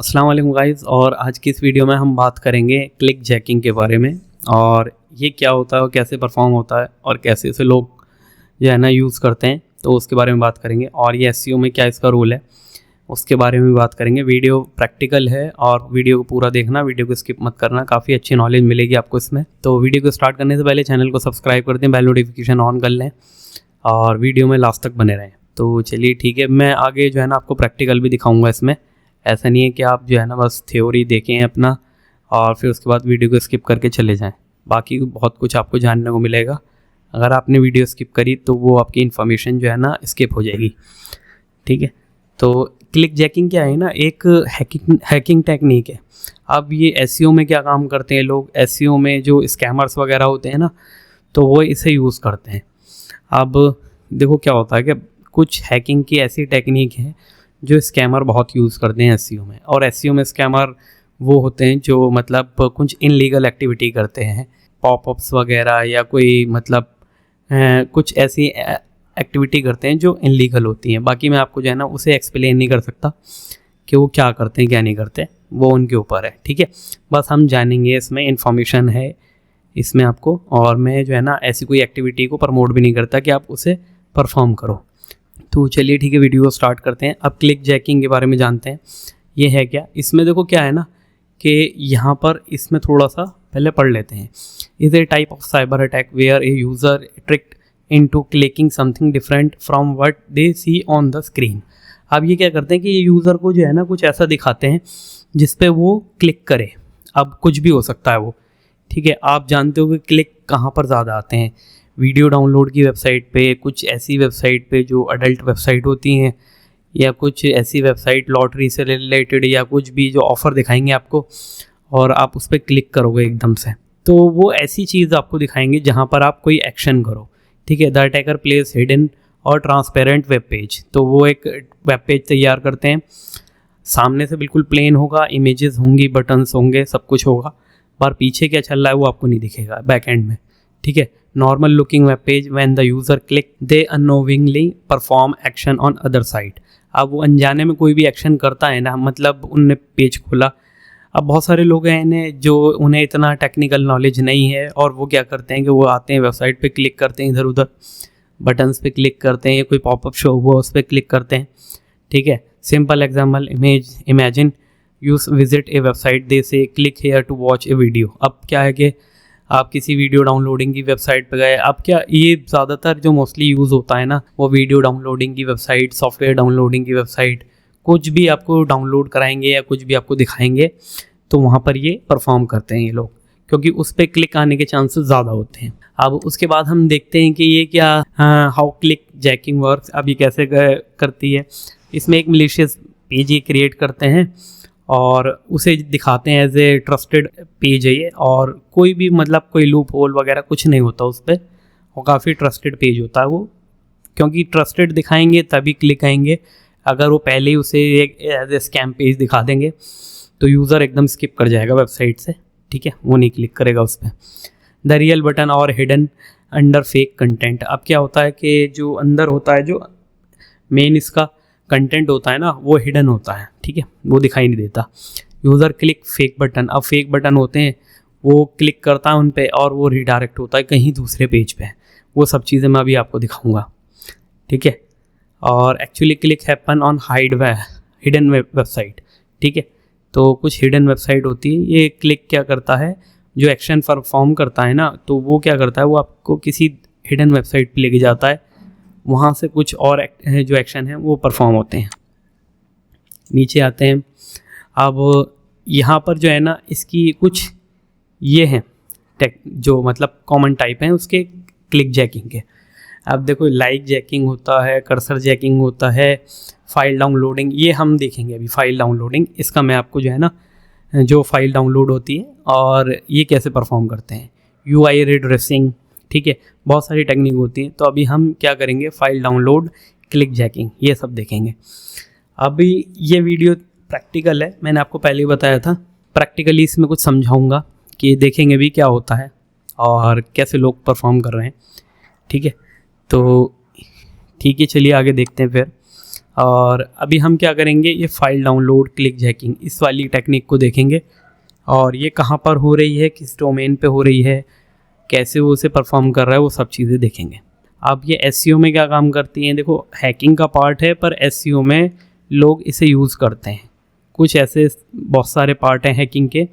अस्सलाम वालेकुम गाइस। और आज की इस वीडियो में हम बात करेंगे क्लिक जैकिंग के बारे में, और ये क्या होता है और कैसे परफॉर्म होता है और कैसे इसे लोग जो है ना यूज़ करते हैं, तो उसके बारे में बात करेंगे। और ये एसईओ में क्या इसका रोल है उसके बारे में भी बात करेंगे। वीडियो प्रैक्टिकल है और वीडियो को पूरा देखना, वीडियो को स्किप मत करना, काफ़ी अच्छी नॉलेज मिलेगी आपको इसमें। तो वीडियो को स्टार्ट करने से पहले चैनल को सब्सक्राइब कर दें, बेल नोटिफिकेशन ऑन कर लें और वीडियो में लास्ट तक बने रहें। तो चलिए ठीक है, मैं आगे जो है ना आपको प्रैक्टिकल भी दिखाऊंगा इसमें। ऐसा नहीं है कि आप जो है ना बस थ्योरी देखें अपना और फिर उसके बाद वीडियो को स्किप करके चले जाएं। बाकी बहुत कुछ आपको जानने को मिलेगा। अगर आपने वीडियो स्किप करी तो वो आपकी इन्फॉर्मेशन जो है ना स्किप हो जाएगी, ठीक है। तो क्लिक जैकिंग क्या है ना, एक हैकिंग टेक्निक है। अब ये एसईओ में क्या काम करते हैं लोग, एसईओ में जो स्कैमर्स वगैरह होते हैं ना, तो वो इसे यूज़ करते हैं। अब देखो क्या होता है कि कुछ हैकिंग की ऐसी टेक्निक है जो स्कैमर बहुत यूज़ करते हैं एसईओ में। और एसईओ में स्कैमर वो होते हैं जो मतलब कुछ इनलीगल एक्टिविटी करते हैं, पॉपअप्स वगैरह या कोई मतलब कुछ ऐसी एक्टिविटी करते हैं जो इनलीगल होती हैं। बाकी मैं आपको जो है ना उसे एक्सप्लेन नहीं कर सकता कि वो क्या करते हैं क्या नहीं करते, वो उनके ऊपर है, ठीक है। बस हम जानेंगे, इसमें इंफॉर्मेशन है इसमें आपको। और मैं जो है ना ऐसी कोई एक्टिविटी को प्रमोट भी नहीं करता कि आप उसे परफॉर्म करो। तो चलिए ठीक है, वीडियो को स्टार्ट करते हैं। अब क्लिक जैकिंग के बारे में जानते हैं, ये है क्या। इसमें देखो क्या है ना कि यहाँ पर इसमें थोड़ा सा पहले पढ़ लेते हैं। Is a type of cyber attack where a user tricked into clicking something different from what they see on the screen. अब ये क्या करते हैं कि ये यूज़र को जो है ना कुछ ऐसा दिखाते हैं जिस पे वो क्लिक करे। अब कुछ भी हो सकता है वो, ठीक है। आप जानते हो कि क्लिक कहाँ पर ज़्यादा आते हैं, वीडियो डाउनलोड की वेबसाइट पे, कुछ ऐसी वेबसाइट पे जो अडल्ट वेबसाइट होती हैं, या कुछ ऐसी वेबसाइट लॉटरी से रिलेटेड, या कुछ भी जो ऑफ़र दिखाएंगे आपको और आप उस पर क्लिक करोगे एकदम से, तो वो ऐसी चीज़ आपको दिखाएंगे जहाँ पर आप कोई एक्शन करो, ठीक है। द अटैकर प्लेस हिडन और ट्रांसपेरेंट वेब पेज। तो वो एक वेब पेज तैयार करते हैं, सामने से बिल्कुल प्लेन होगा, इमेजेस होंगी, बटन्स होंगे, सब कुछ होगा, पर पीछे क्या चल रहा है वो आपको नहीं दिखेगा बैक एंड में, ठीक है। Normal looking web page, when the user click they unknowingly perform action on other side. अब वो अनजाने में कोई भी एक्शन करता है ना, मतलब उनने पेज खोला। अब बहुत सारे लोग हैं इन्हें जो उन्हें इतना टेक्निकल नॉलेज नहीं है, और वो क्या करते हैं कि वो आते हैं वेबसाइट पे, क्लिक करते हैं, इधर उधर बटन्स पे क्लिक करते हैं, कोई पॉपअप शो हुआ उस पर क्लिक करते हैं, ठीक है। Simple example, imagine you visit a website, they say click here to watch a video. अब क्या है कि आप किसी वीडियो डाउनलोडिंग की वेबसाइट पे गए। अब क्या ये ज़्यादातर जो मोस्टली यूज़ होता है ना, वो वीडियो डाउनलोडिंग की वेबसाइट, सॉफ्टवेयर डाउनलोडिंग की वेबसाइट, कुछ भी आपको डाउनलोड कराएंगे या कुछ भी आपको दिखाएंगे, तो वहाँ पर ये परफॉर्म करते हैं ये लोग, क्योंकि उस पर क्लिक आने के चांसेस ज़्यादा होते हैं। अब उसके बाद हम देखते हैं कि ये क्या हाउ क्लिक जैकिंग वर्क्स। अब ये कैसे करती है। इसमें एक मैलिशियस पेज ये क्रिएट करते हैं और उसे दिखाते हैं एज ए ट्रस्टेड पेज है ये, और कोई भी मतलब कोई लूप होल वगैरह कुछ नहीं होता उस पर, और काफ़ी ट्रस्टेड पेज होता है वो, क्योंकि ट्रस्टेड दिखाएंगे तभी क्लिक आएंगे। अगर वो पहले ही उसे एक एज ए स्कैम पेज दिखा देंगे तो यूज़र एकदम स्किप कर जाएगा वेबसाइट से, ठीक है, वो नहीं क्लिक करेगा उस पर। द रियल बटन और हिडन अंडर फेक कंटेंट। अब क्या होता है कि जो अंदर होता है, जो मेन इसका कंटेंट होता है ना, वो हिडन होता है, ठीक है, वो दिखाई नहीं देता। User click fake button. अब फेक बटन होते हैं, वो क्लिक करता है उन पे और वो रिडायरेक्ट होता है कहीं दूसरे पेज पे। वो सब चीज़ें मैं अभी आपको दिखाऊंगा, ठीक है। और actually click happen on hidden website, ठीक है। तो कुछ हिडन वेबसाइट होती है, ये क्लिक क्या करता है, जो एक्शन परफॉर्म करता है ना, तो वो क्या करता है, वो आपको किसी हिडन वेबसाइट पे लेके जाता है, वहाँ से कुछ और जो एक्शन है वो परफॉर्म होते हैं। नीचे आते हैं। अब यहाँ पर जो है ना इसकी कुछ ये हैं जो मतलब कॉमन टाइप हैं उसके क्लिक जैकिंग के। अब देखो, लाइक जैकिंग होता है, कर्सर जैकिंग होता है, फाइल डाउनलोडिंग, ये हम देखेंगे अभी। फाइल डाउनलोडिंग, इसका मैं आपको जो है ना, जो फाइल डाउनलोड होती है और ये कैसे परफॉर्म करते हैं। UI रिड्रेसिंग, ठीक है, बहुत सारी टेक्निक होती है। तो अभी हम क्या करेंगे, फाइल डाउनलोड, क्लिक जैकिंग, ये सब देखेंगे। अभी ये वीडियो प्रैक्टिकल है, मैंने आपको पहले ही बताया था। प्रैक्टिकली इसमें कुछ समझाऊंगा कि देखेंगे भी क्या होता है और कैसे लोग परफॉर्म कर रहे हैं, ठीक है। तो ठीक है, चलिए आगे देखते हैं फिर। और अभी हम क्या करेंगे, ये फाइल डाउनलोड क्लिक जैकिंग इस वाली टेक्निक को देखेंगे, और ये कहाँ पर हो रही है, किस डोमेन पे हो रही है, कैसे वो उसे परफॉर्म कर रहा है, वो सब चीज़ें देखेंगे। अब ये एसईओ में क्या काम करती हैं, देखो हैकिंग का पार्ट है पर एसईओ में लोग इसे यूज़ करते हैं। कुछ ऐसे बहुत सारे पार्ट हैं हैकिंग के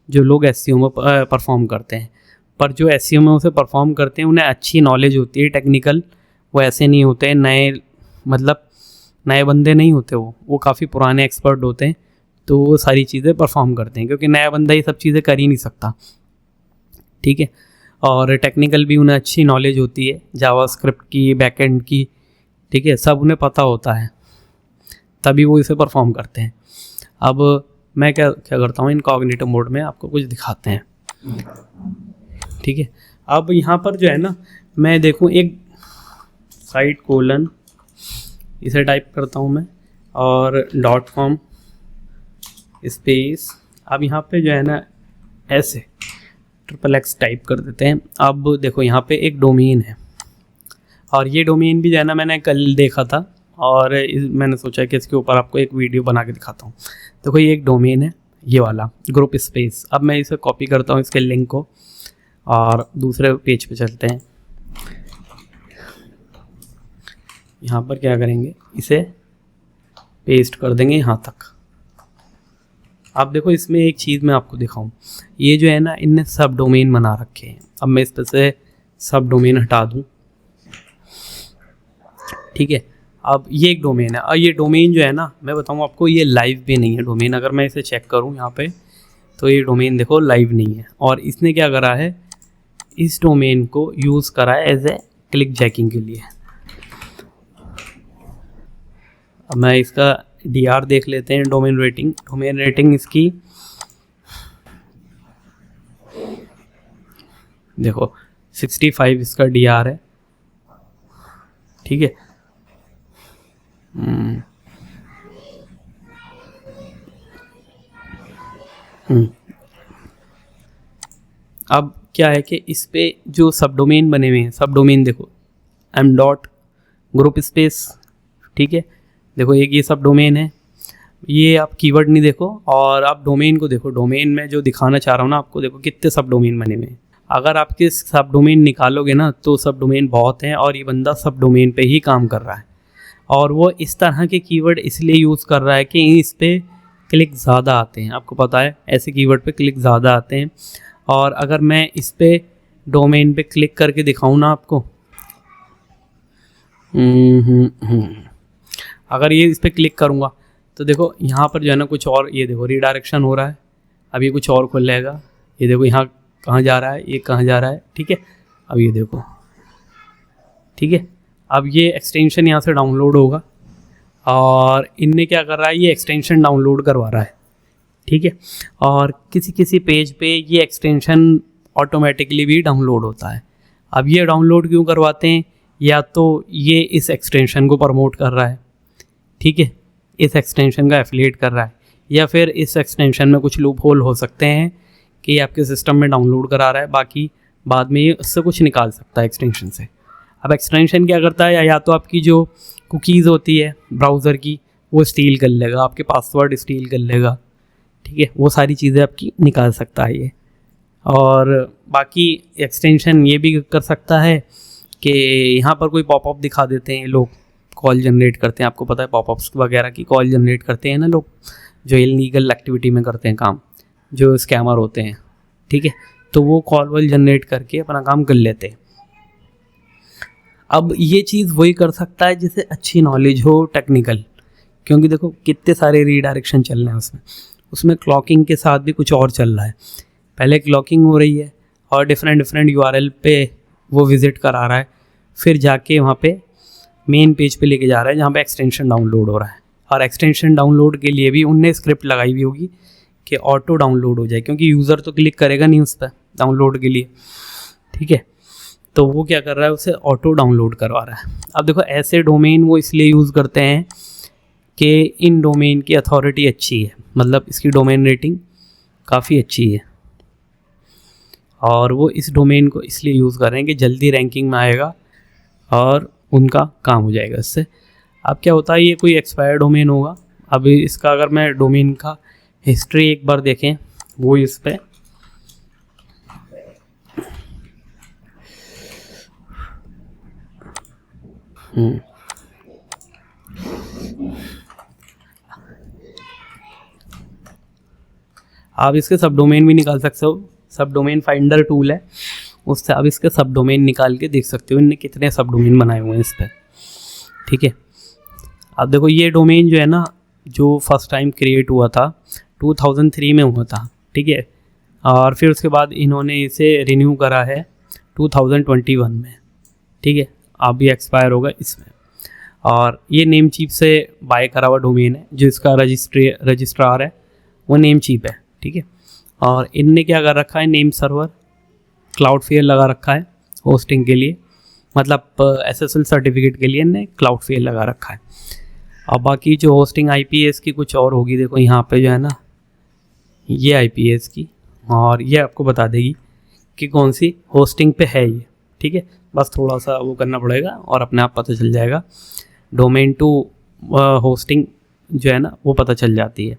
जो लोग एसईओ में परफॉर्म करते हैं, पर जो एसईओ में उसे परफॉर्म करते हैं उन्हें अच्छी नॉलेज होती है टेक्निकल। वो ऐसे नहीं होते हैं नए बंदे नहीं होते, वो काफ़ी पुराने एक्सपर्ट होते हैं, तो वो सारी चीज़ें परफॉर्म करते हैं, क्योंकि नया बंदा ये सब चीज़ें कर ही नहीं सकता, ठीक है। और टेक्निकल भी उन्हें अच्छी नॉलेज होती है, जावास्क्रिप्ट की, बैकएंड की, ठीक है, सब उन्हें पता होता है, तभी वो इसे परफॉर्म करते हैं। अब मैं क्या करता हूँ, इनकॉग्निटो मोड में आपको कुछ दिखाते हैं, ठीक है। अब यहाँ पर जो है ना, मैं देखूँ एक साइट कोलन इसे टाइप करता हूँ मैं, और .com स्पेस, अब यहाँ पे जो है ना ऐसे XXX टाइप कर देते हैं। अब देखो यहाँ पे एक डोमेन है, और ये डोमेन भी जो है ना मैंने कल देखा था, और मैंने सोचा कि इसके ऊपर आपको एक वीडियो बना के दिखाता हूँ। देखो ये एक डोमेन है, ये वाला ग्रुप स्पेस। अब मैं इसे कॉपी करता हूँ इसके लिंक को, और दूसरे पेज पे चलते हैं। यहाँ पर क्या करेंगे, इसे पेस्ट कर देंगे यहाँ तक। अब देखो इसमें एक चीज़ मैं आपको दिखाऊं, ये जो है ना इनने सब डोमेन बना रखे हैं। अब मैं इस पर से सब डोमेन हटा दूं, ठीक है। अब ये एक डोमेन है, और ये डोमेन जो है ना मैं बताऊं आपको, ये लाइव भी नहीं है डोमेन। अगर मैं इसे चेक करूं यहाँ पे, तो ये डोमेन देखो लाइव नहीं है, और इसने क्या करा है, इस डोमेन को यूज़ करा है एज ए क्लिक जैकिंग के लिए। अब मैं इसका DR देख लेते हैं, डोमेन रेटिंग इसकी देखो 65 इसका DR है, ठीक है। अब क्या है कि इस पे जो सब डोमेन बने हुए हैं, सब डोमेन देखो m.group स्पेस, ठीक है। देखो एक ये सब डोमेन है, ये आप कीवर्ड नहीं देखो, और आप डोमेन को देखो। डोमेन में जो दिखाना चाह रहा हूँ ना आपको, देखो कितने सब डोमेन बने हुए हैं। अगर आप किस सब डोमेन निकालोगे ना, तो सब डोमेन बहुत हैं, और ये बंदा सब डोमेन पे ही काम कर रहा है, और वो इस तरह के कीवर्ड इसलिए यूज़ कर रहा है कि इस पे क्लिक ज़्यादा आते हैं। आपको पता है ऐसे कीवर्ड पे क्लिक ज़्यादा आते हैं। और अगर मैं इस पे डोमेन पे क्लिक करके दिखाऊँ ना आपको, अगर ये इस पर क्लिक करूँगा तो देखो यहाँ पर जो है ना कुछ और, ये देखो रीडायरेक्शन हो रहा है। अब ये कुछ और खुल जाएगा, ये देखो यहाँ कहाँ जा रहा है, ये कहाँ जा रहा है, ठीक है। अब ये देखो, ठीक है। अब ये एक्सटेंशन यहाँ से डाउनलोड होगा, और इनने क्या कर रहा है, ये एक्सटेंशन डाउनलोड करवा रहा है, ठीक है। और किसी किसी पेज पे ये एक्सटेंशन ऑटोमेटिकली भी डाउनलोड होता है। अब ये डाउनलोड क्यों करवाते हैं, या तो ये इस एक्सटेंशन को प्रमोट कर रहा है, ठीक है, इस एक्सटेंशन का एफिलिएट कर रहा है, या फिर इस एक्सटेंशन में कुछ लूप होल हो सकते हैं कि आपके सिस्टम में डाउनलोड करा रहा है, बाकी बाद में ये उससे कुछ निकाल सकता है एक्सटेंशन से। अब एक्सटेंशन क्या करता है, या तो आपकी जो कुकीज़ होती है ब्राउज़र की वो स्टील कर लेगा, आपके पासवर्ड स्टील कर लेगा, ठीक है, वो सारी चीज़ें आपकी निकाल सकता है ये। और बाकी एक्सटेंशन ये भी कर सकता है कि यहाँ पर कोई पॉपअप दिखा देते हैं लोग, कॉल जनरेट करते हैं। आपको पता है पॉपअप्स वगैरह की कॉल जनरेट करते हैं ना लोग, जो इलीगल एक्टिविटी में करते हैं काम, जो स्कैमर होते हैं, ठीक है, तो वो कॉल वॉल जनरेट करके अपना काम कर लेते हैं। अब ये चीज़ वही कर सकता है जिसे अच्छी नॉलेज हो टेक्निकल, क्योंकि देखो कितने सारे रीडायरेक्शन चल रहे हैं उसमें क्लॉकिंग के साथ भी कुछ और चल रहा है। पहले क्लॉकिंग हो रही है और डिफरेंट URL पे वो विज़िट करा रहा है, फिर जाके वहाँ पे मेन पेज पे लेके जा रहा है जहाँ पे एक्सटेंशन डाउनलोड हो रहा है। और एक्सटेंशन डाउनलोड के लिए भी उनने स्क्रिप्ट लगाई हुई होगी कि ऑटो डाउनलोड हो जाए, क्योंकि यूज़र तो क्लिक करेगा नहीं उस पर डाउनलोड के लिए, ठीक है। तो वो क्या कर रहा है, उसे ऑटो डाउनलोड करवा रहा है। अब देखो ऐसे डोमेन वो इसलिए यूज़ करते हैं कि इन डोमेन की अथॉरिटी अच्छी है, मतलब इसकी डोमेन रेटिंग काफ़ी अच्छी है, और वो इस डोमेन को इसलिए यूज़ कर रहे हैं कि जल्दी रैंकिंग में आएगा और उनका काम हो जाएगा इससे। अब क्या होता है, ये कोई एक्सपायर्ड डोमेन होगा। अब इसका अगर मैं डोमेन का हिस्ट्री एक बार देखें, वो इस पे आप इसके सब डोमेन भी निकाल सकते हो। सब डोमेन फाइंडर टूल है, उससे आप इसके सब डोमेन निकाल के देख सकते हो इनने कितने सब डोमेन बनाए हुए हैं इस पर। ठीक है, अब देखो ये डोमेन जो है ना, जो फर्स्ट टाइम क्रिएट हुआ था 2003 में हुआ था। ठीक है, और फिर उसके बाद इन्होंने इसे रिन्यू करा है 2021 में। ठीक है, अब ये एक्सपायर होगा इसमें। और ये नेम चीप से बाय करा हुआ डोमेन है, जो इसका रजिस्ट्रार है वो नेम चीप है। ठीक है, और इनने क्या कर रखा है, नेम सर्वर क्लाउडफेयर लगा रखा है होस्टिंग के लिए, मतलब SSL सर्टिफिकेट के लिए इनने क्लाउडफेयर लगा रखा है। अब बाकी जो होस्टिंग IP है इसकी कुछ और होगी। देखो यहाँ पे जो है ना, ये IP है इसकी, और ये आपको बता देगी कि कौन सी होस्टिंग पे है ये। ठीक है, बस थोड़ा सा वो करना पड़ेगा और अपने आप पता चल जाएगा। डोमेन टू होस्टिंग जो है ना, वो पता चल जाती है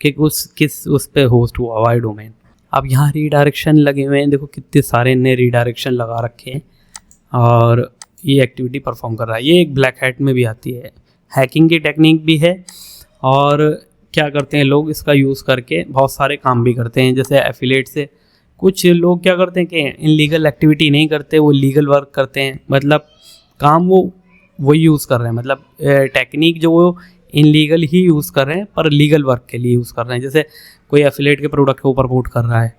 कि किस उस पे होस्ट हुआ हुआ है डोमेन। अब यहाँ रीडायरेक्शन लगे हुए हैं, देखो कितने सारे इनने रीडायरेक्शन लगा रखे हैं, और ये एक्टिविटी परफॉर्म कर रहा है। ये एक ब्लैक हैट में भी आती है, हैकिंग की टेक्निक भी है। और क्या करते हैं लोग, इसका यूज़ करके बहुत सारे काम भी करते हैं। जैसे एफिलिएट से कुछ लोग क्या करते हैं कि इनलीगल एक्टिविटी नहीं करते, वो लीगल वर्क करते हैं। मतलब काम वो यूज़ कर रहे हैं, मतलब टेक्निक जो वो इनलीगल ही यूज़ कर रहे हैं पर लीगल वर्क के लिए यूज़ कर रहे हैं। जैसे कोई एफिलिएट के प्रोडक्ट को प्रमोट कर रहा है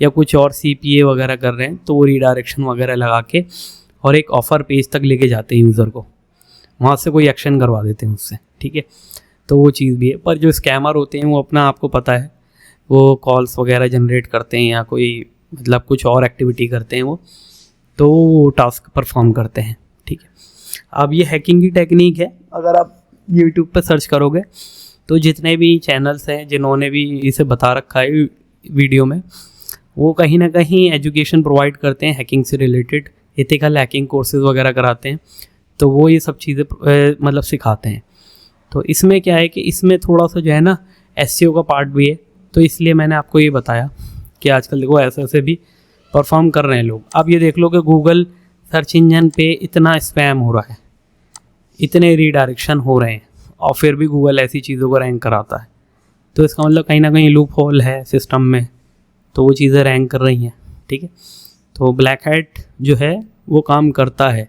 या कुछ और CPA वगैरह कर रहे हैं, तो वो रीडायरेक्शन वगैरह लगा के और एक ऑफ़र पेज तक लेके जाते हैं यूज़र को, वहाँ से कोई एक्शन करवा देते हैं उससे। ठीक है, तो वो चीज़ भी है। पर जो स्कैमर होते हैं वो अपना, आपको पता है, वो कॉल्स वगैरह जनरेट करते हैं या कोई मतलब कुछ और एक्टिविटी करते हैं वो टास्क परफॉर्म करते हैं। ठीक है, अब ये हैकिंग की टेक्निक है। अगर आप यूट्यूब पर सर्च करोगे तो जितने भी चैनल्स हैं जिन्होंने भी इसे बता रखा है वीडियो में, वो कहीं ना कहीं एजुकेशन प्रोवाइड करते हैं हैकिंग से रिलेटेड, एथिकल हैकिंग कोर्सेज वगैरह कराते हैं, तो वो ये सब चीज़ें मतलब सिखाते हैं। तो इसमें क्या है कि इसमें थोड़ा सा जो है ना SEO का पार्ट भी है, तो इसलिए मैंने आपको ये बताया कि आजकल देखो ऐसे भी परफॉर्म कर रहे हैं लोग। अब ये देख लो कि गूगल सर्च इंजन पे इतना स्पैम हो रहा है, इतने रीडायरेक्शन हो रहे हैं, और फिर भी गूगल ऐसी चीज़ों को रैंक कराता है। तो इसका मतलब कहीं ना कहीं लूप होल है सिस्टम में, तो वो चीज़ें रैंक कर रही हैं। ठीक है, तो ब्लैक हैट जो है वो काम करता है,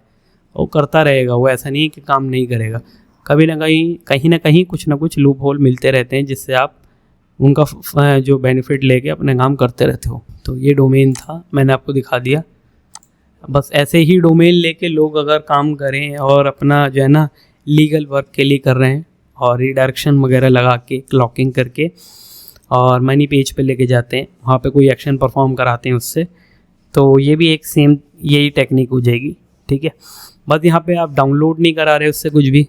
वो करता रहेगा, वो ऐसा नहीं कि काम नहीं करेगा। कभी ना कहीं कुछ ना कुछ लूप होल मिलते रहते हैं, जिससे आप उनका जो बेनिफिट लेके अपने काम करते रहते हो। तो ये डोमेन था, मैंने आपको दिखा दिया। बस ऐसे ही डोमेन लेके लोग अगर काम करें और अपना जो है ना लीगल वर्क के लिए कर रहे हैं, और रीडायरेक्शन वगैरह लगा के क्लॉकिंग करके और मनी पेज पे लेके जाते हैं, वहाँ पे कोई एक्शन परफॉर्म कराते हैं उससे, तो ये भी एक सेम यही टेक्निक हो जाएगी। ठीक है, बस यहाँ पे आप डाउनलोड नहीं करा रहे उससे कुछ भी,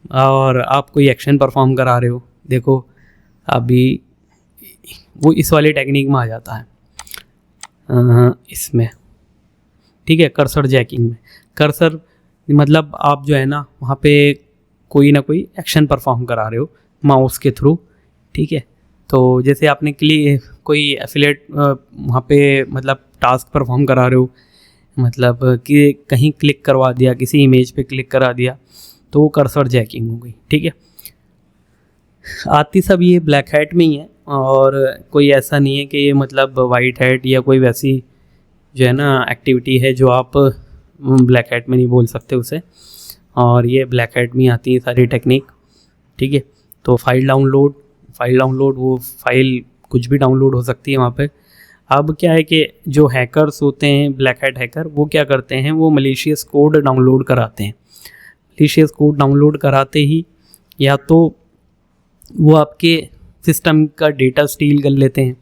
और आप कोई एक्शन परफॉर्म करा रहे हो। देखो अभी वो इस वाली टेक्निक में आ जाता है इसमें। ठीक है, कर्सर जैकिंग में, कर्सर मतलब आप जो है ना वहाँ पे कोई ना कोई एक्शन परफॉर्म करा रहे हो माउस के थ्रू। ठीक है, तो जैसे आपने कोई एफिलिएट वहाँ पे मतलब टास्क परफॉर्म करा रहे हो, मतलब कि कहीं क्लिक करवा दिया, किसी इमेज पे क्लिक करा दिया, तो वो कर्सर जैकिंग हो गई। ठीक है, आती सब ये ब्लैक हैट में ही है, और कोई ऐसा नहीं है कि ये मतलब वाइट हैट या कोई वैसी जो है ना एक्टिविटी है जो आप ब्लैक हैट में नहीं बोल सकते उसे, और ये ब्लैक हैट में आती है सारी टेक्निक। ठीक है, तो फाइल डाउनलोड वो फाइल कुछ भी डाउनलोड हो सकती है वहाँ पे। अब क्या है कि जो हैकर्स होते हैं, ब्लैक हैट हैकर, वो क्या करते हैं, वो मलिशियस कोड डाउनलोड कराते हैं। मलिशियस कोड डाउनलोड कराते ही या तो वो आपके सिस्टम का डेटा स्टील कर लेते हैं,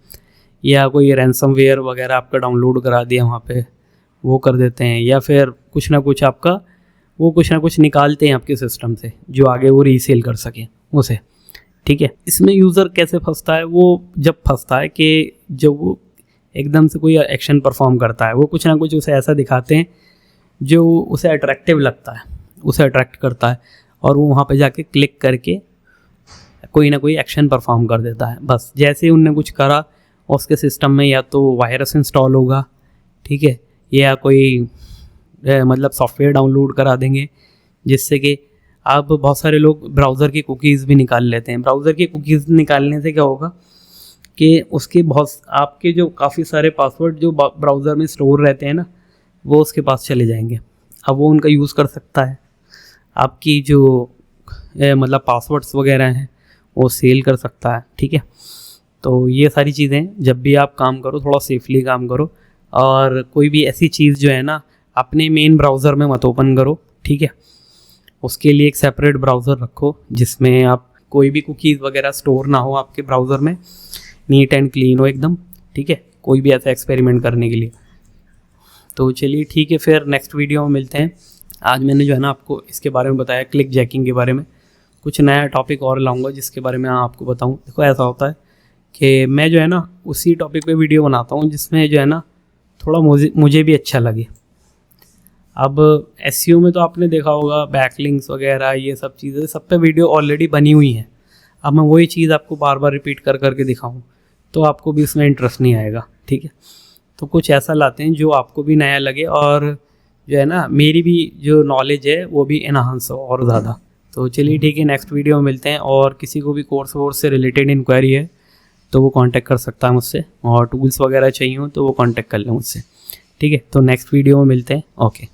या कोई रैंसमवेयर वगैरह आपका डाउनलोड करा दिया वहाँ पे, वो कर देते हैं, या फिर कुछ ना कुछ निकालते हैं आपके सिस्टम से जो आगे वो रीसेल कर सकें उसे। ठीक है, इसमें यूज़र कैसे फंसता है, वो जब फंसता है कि जब वो एकदम से कोई एक्शन परफॉर्म करता है, वो कुछ ना कुछ उसे ऐसा दिखाते हैं जो उसे अट्रैक्टिव लगता है, उसे अट्रैक्ट करता है, और वो वहाँ पे जाके क्लिक करके कोई ना कोई एक्शन परफॉर्म कर देता है। बस जैसे ही उनने कुछ करा उसके सिस्टम में या तो वायरस इंस्टॉल होगा, ठीक है, या कोई मतलब सॉफ्टवेयर डाउनलोड करा देंगे, जिससे कि अब बहुत सारे लोग ब्राउज़र की कुकीज़ भी निकाल लेते हैं। ब्राउज़र की कुकीज़ निकालने से क्या होगा कि उसके बहुत आपके जो काफ़ी सारे पासवर्ड जो ब्राउज़र में स्टोर रहते हैं ना, वो उसके पास चले जाएंगे। अब वो उनका यूज़ कर सकता है, आपकी जो मतलब पासवर्ड्स वगैरह हैं वो सेल कर सकता है, ठीक है। तो ये सारी चीज़ें, जब भी आप काम करो थोड़ा सेफली काम करो, और कोई भी ऐसी चीज़ जो है ना अपने मेन ब्राउज़र में मत ओपन करो, ठीक है। उसके लिए एक सेपरेट ब्राउज़र रखो जिसमें आप कोई भी कुकीज़ वगैरह स्टोर ना हो आपके ब्राउज़र में, नीट एंड क्लीन हो एकदम, ठीक है, कोई भी ऐसा एक्सपेरिमेंट करने के लिए। तो चलिए ठीक है, फिर नेक्स्ट वीडियो में मिलते हैं। आज मैंने जो है ना आपको इसके बारे में बताया, क्लिक जैकिंग के बारे में। कुछ नया टॉपिक और लाऊंगा जिसके बारे में आपको बताऊं। देखो ऐसा होता है कि मैं जो है ना उसी टॉपिक पे वीडियो बनाता हूं जिसमें जो है ना थोड़ा मुझे भी अच्छा लगे। अब एसईओ में तो आपने देखा होगा बैकलिंक्स वगैरह ये सब चीज़ें, सब पे वीडियो ऑलरेडी बनी हुई हैं। अब मैं वही चीज़ आपको बार बार रिपीट कर करके दिखाऊं तो आपको भी इसमें इंटरेस्ट नहीं आएगा, ठीक है। तो कुछ ऐसा लाते हैं जो आपको भी नया लगे और जो है ना मेरी भी जो नॉलेज है वो भी इनहांस हो और ज़्यादा। तो चलिए ठीक है, नेक्स्ट वीडियो में मिलते हैं। और किसी को भी कोर्स वोर्स से रिलेटेड इंक्वायरी है तो वो कांटेक्ट कर सकता है मुझसे, और टूल्स वगैरह चाहिए हो तो वो कांटेक्ट कर लें मुझसे, ठीक है। तो नेक्स्ट वीडियो में मिलते हैं, ओके।